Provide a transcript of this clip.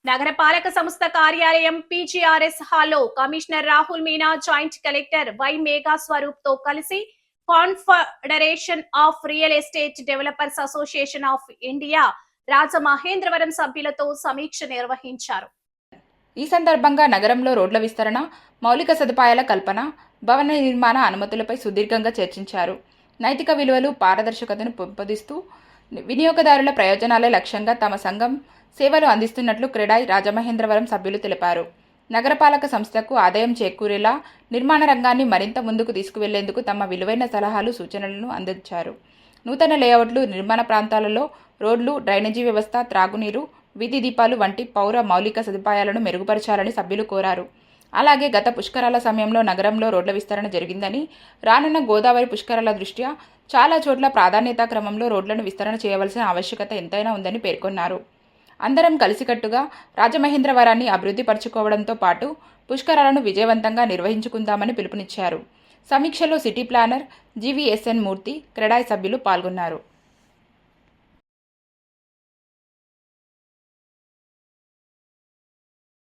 నగరపాలక సంస్థ కార్యాలయం పీజీఆర్ఎస్ హాల్లో commissioner Rahul Meena, joint collector Y Megha Swaroop తో కలిసి confederation of real estate developers association of India Rajamahendravaram సభ్యులతో సమీక్ష నిర్వహించారు. ఈ సందర్భంగా నగరంలో రోడ్ల విస్తరణ, మౌలిక సదుపాయాల కల్పన, భవన నిర్మాణ అనుమతులపై సుదీర్ఘంగా చర్చించారు. నైతిక విలువలు, పారదర్శకతను పెంపొందిస్తూ వినియోగదారుల ప్రయోజనాలే లక్ష్యంగా తమ సంఘం సేవలు అందిస్తున్నట్లు క్రెడాయ్ రాజమహేంద్రవరం సభ్యులు తెలిపారు. నగరపాలక సంస్థకు ఆదాయం చేకూరేలా నిర్మాణ రంగాన్ని మరింత ముందుకు తీసుకువెళ్లేందుకు తమ విలువైన సలహాలు, సూచనలను అందించారు. నూతన లేఅవుట్లు, నిర్మాణ ప్రాంతాలలో రోడ్లు, డ్రైనేజీ వ్యవస్థ, త్రాగునీరు, వీధి దీపాలు వంటి పౌర మౌలిక సదుపాయాలను మెరుగుపరచాలని సభ్యులు కోరారు. అలాగే గత పుష్కరాల సమయంలో నగరంలో రోడ్ల విస్తరణ జరిగిందని, రానున్న గోదావరి పుష్కరాల దృష్ట్యా చాలా చోట్ల ప్రాధాన్యతా క్రమంలో రోడ్లను విస్తరణ చేయవలసిన ఆవశ్యకత ఎంతైనా ఉందని పేర్కొన్నారు. అందరం కలిసికట్టుగా రాజమహేంద్రవరాన్ని అభివృద్ధి పరచుకోవడంతో పాటు పుష్కరాలను విజయవంతంగా నిర్వహించుకుందామని పిలుపునిచ్చారు. సమీక్షలో సిటీ ప్లానర్ జీవీఎస్ఎన్ మూర్తి, క్రెడాయ్ సభ్యులు పాల్గొన్నారు.